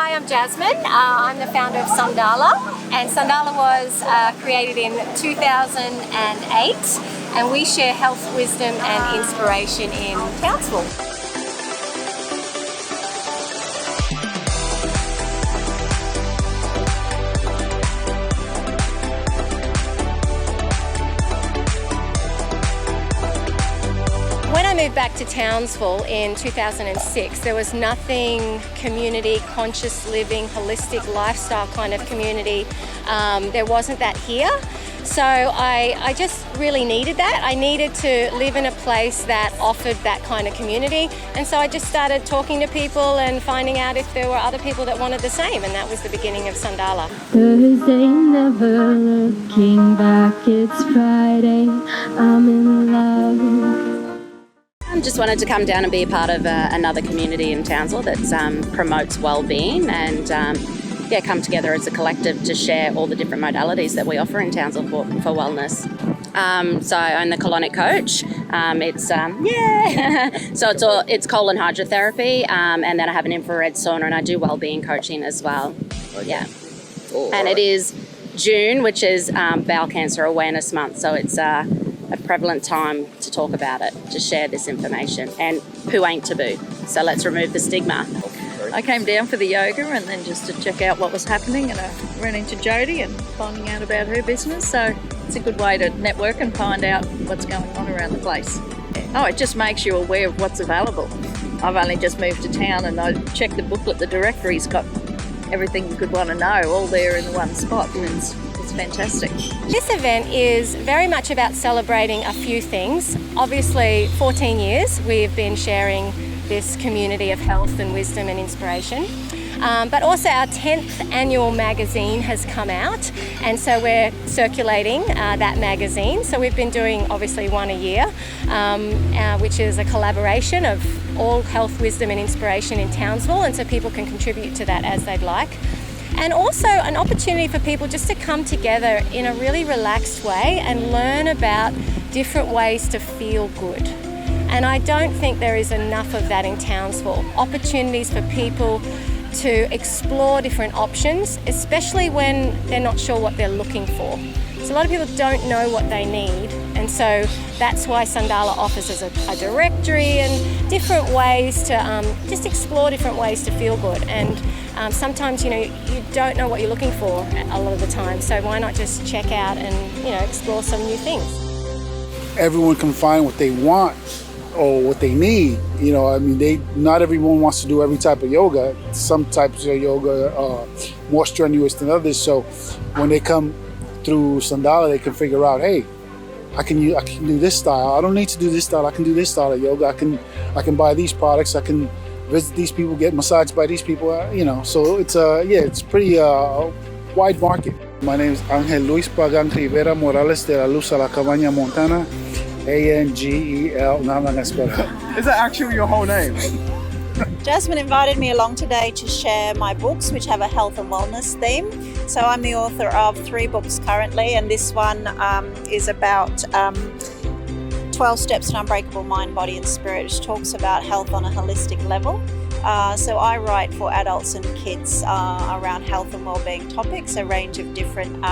Hi, I'm Jasmine. I'm the founder of Sundalah, and Sundalah was created in 2008, and we share health, wisdom and inspiration in Townsville. When I moved back to Townsville in 2006, there was nothing community, conscious living, holistic lifestyle kind of community. There wasn't that here. So I just really needed that. I needed to live in a place that offered that kind of community. And so I just started talking to people and finding out if there were other people that wanted the same. And that was the beginning of Sundalah. Thursday, never looking back, it's Friday, I'm in love. Just wanted to come down and be a part of another community in Townsville that promotes wellbeing and come together as a collective to share all the different modalities that we offer in Townsville for wellness. So I'm the colonic coach. So it's colon hydrotherapy, and then I have an infrared sauna, and I do wellbeing coaching as well. Yeah, and it is June, which is Bowel Cancer Awareness Month, so it's a prevalent time to talk about it, to share this information, and poo ain't taboo, so let's remove the stigma. I came down for the yoga and then just to check out what was happening, and I ran into Jodie and finding out about her business, so it's a good way to network and find out what's going on around the place. Oh, it just makes you aware of what's available. I've only just moved to town and I checked the booklet, the directory's got everything you could want to know all there in one spot, and it's fantastic. This event is very much about celebrating a few things. Obviously, 14 years we've been sharing this community of health and wisdom and inspiration. But also our 10th annual magazine has come out, and so we're circulating that magazine. So we've been doing obviously one a year, which is a collaboration of all health, wisdom and inspiration in Townsville, and so people can contribute to that as they'd like. And also an opportunity for people just to come together in a really relaxed way and learn about different ways to feel good. And I don't think there is enough of that in Townsville. Opportunities for people to explore different options, especially when they're not sure what they're looking for. So a lot of people don't know what they need, and so that's why Sundalah offers us a directory and different ways to just explore different ways to feel good. And sometimes, you don't know what you're looking for a lot of the time, so why not just check out and, explore some new things. Everyone can find what they want or what they need. Not everyone wants to do every type of yoga. Some types of yoga are more strenuous than others, so when they come through Sandalah, they can figure out, hey, I can do this style. I don't need to do this style. I can do this style of yoga. I can buy these products. I can visit these people, get massaged by these people. So it's pretty wide market. My name is Angel Luis Pagan Rivera Morales de la Luz a la Cabaña Montana. Angel, Is that actually your whole name? Jasmine invited me along today to share my books, which have a health and wellness theme. So I'm the author of 3 books currently, and this one is about 12 Steps to Unbreakable Mind, Body and Spirit, which talks about health on a holistic level. So I write for adults and kids around health and wellbeing topics, a range of different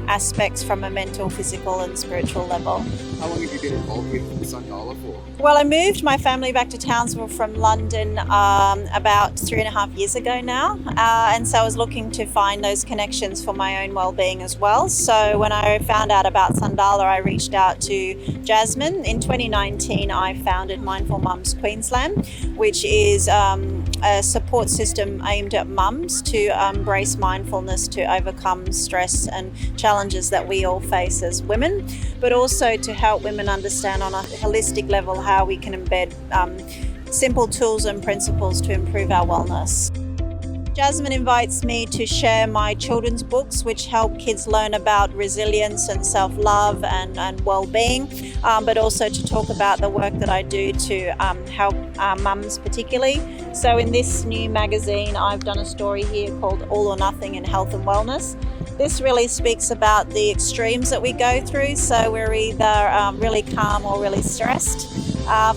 aspects from a mental, physical and spiritual level. How long have you been involved with Sundalah for? Well, I moved my family back to Townsville from London about 3.5 years ago now, and so I was looking to find those connections for my own well-being as well. So when I found out about Sundalah, I reached out to Jasmine. In 2019, I founded Mindful Mums Queensland, which is a support system aimed at mums to embrace mindfulness, to overcome stress and challenges that we all face as women, but also to help women understand on a holistic level how we can embed simple tools and principles to improve our wellness. Jasmine invites me to share my children's books, which help kids learn about resilience and self-love and well-being, but also to talk about the work that I do to help mums particularly. So in this new magazine, I've done a story here called All or Nothing in Health and Wellness. This really speaks about the extremes that we go through. So we're either really calm or really stressed.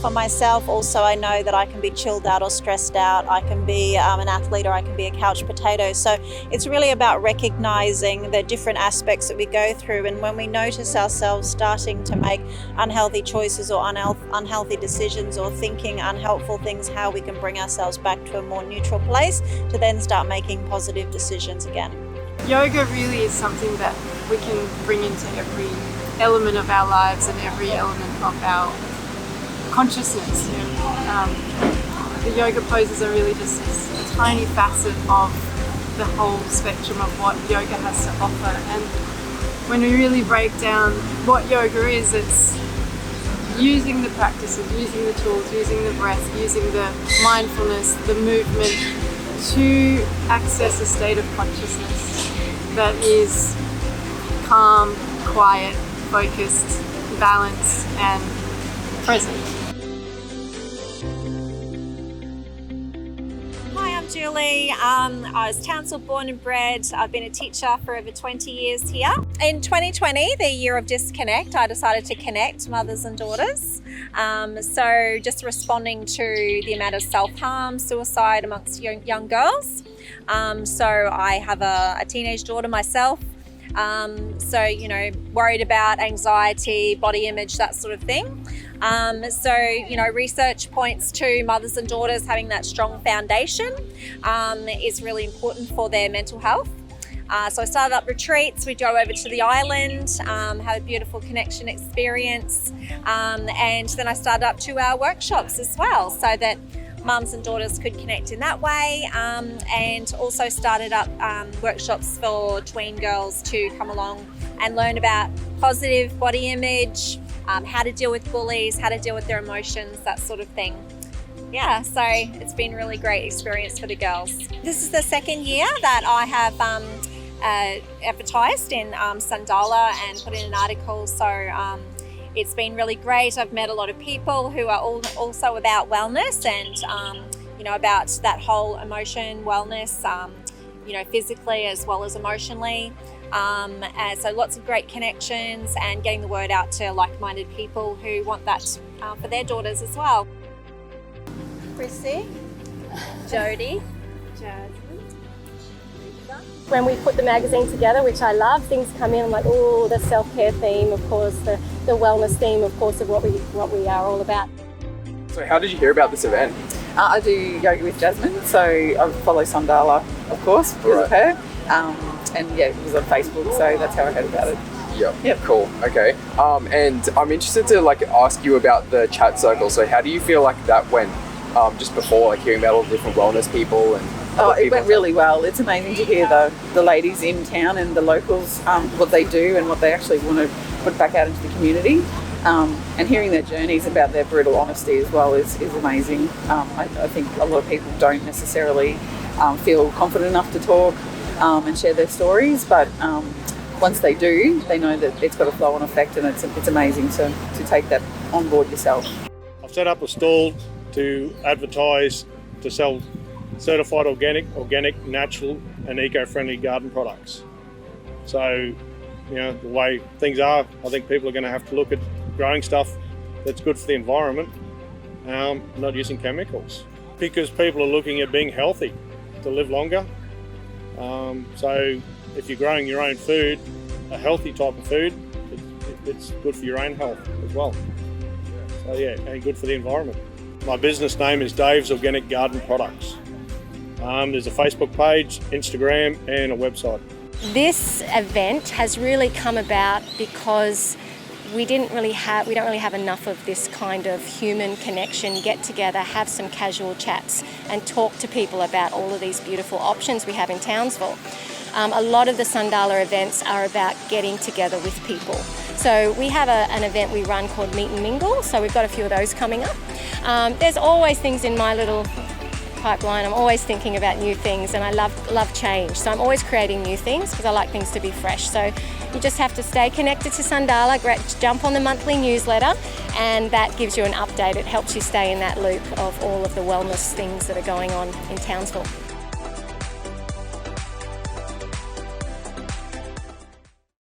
For myself, also, I know that I can be chilled out or stressed out. I can be an athlete or I can be a couch potato. So it's really about recognizing the different aspects that we go through. And when we notice ourselves starting to make unhealthy choices or unhealthy decisions or thinking unhelpful things, how we can bring ourselves back to a more neutral place to then start making positive decisions again. Yoga really is something that we can bring into every element of our lives and every element of our consciousness. The yoga poses are really just a tiny facet of the whole spectrum of what yoga has to offer. And when we really break down what yoga is, it's using the practices, using the tools, using the breath, using the mindfulness, the movement to access a state of consciousness that is calm, quiet, focused, balanced and present. Hi, I'm Julie. I was Townsville born and bred. I've been a teacher for over 20 years here. In 2020, the year of disconnect, I decided to connect mothers and daughters. So just responding to the amount of self-harm, suicide amongst young girls. So I have a teenage daughter myself. So, worried about anxiety, body image, that sort of thing. So, research points to mothers and daughters having that strong foundation is really important for their mental health. So I started up retreats. We drove over to the island, had a beautiful connection experience. And then I started up 2-hour workshops as well so that mums and daughters could connect in that way, and also started up workshops for tween girls to come along and learn about positive body image, how to deal with bullies, how to deal with their emotions, that sort of thing. Yeah, so it's been a really great experience for the girls. This is the second year that I have advertised in Sundalah and put in an article, so it's been really great. I've met a lot of people who are also about wellness and, about that whole emotion wellness, physically as well as emotionally. And so lots of great connections and getting the word out to like-minded people who want that for their daughters as well. Chrissy, Jody, Jasmine. When we put the magazine together, which I love, things come in, I'm like, oh, the self-care theme, of course, the wellness theme, of course, of what we are all about. So how did you hear about this event? I do yoga with Jasmine, so I follow Sandalah, of course, because of her. And yeah, it was on Facebook, so that's how I heard about it. Yep. Cool. Okay. And I'm interested to ask you about the chat circle. So how do you feel like that went just before, hearing about all the different wellness people and it went really well. It's amazing to hear the ladies in town and the locals, what they do and what they actually want to put back out into the community. And hearing their journeys about their brutal honesty as well is amazing. I think a lot of people don't necessarily feel confident enough to talk and share their stories, but once they do, they know that it's got a flow-on effect, and it's amazing to take that on board yourself. I've set up a stall to advertise to sell certified organic, natural and eco-friendly garden products. So, the way things are, I think people are going to have to look at growing stuff that's good for the environment, not using chemicals. Because people are looking at being healthy, to live longer. So if you're growing your own food, a healthy type of food, it's good for your own health as well. So yeah, and good for the environment. My business name is Dave's Organic Garden Products. There's a Facebook page, Instagram and a website. This event has really come about because we don't really have enough of this kind of human connection, get together, have some casual chats and talk to people about all of these beautiful options we have in Townsville. A lot of the Sundalah events are about getting together with people. So we have an event we run called Meet and Mingle, so we've got a few of those coming up. There's always things in my little pipeline. I'm always thinking about new things, and I love change. So I'm always creating new things because I like things to be fresh. So you just have to stay connected to Sandalah, jump on the monthly newsletter, and that gives you an update. It helps you stay in that loop of all of the wellness things that are going on in Townsville.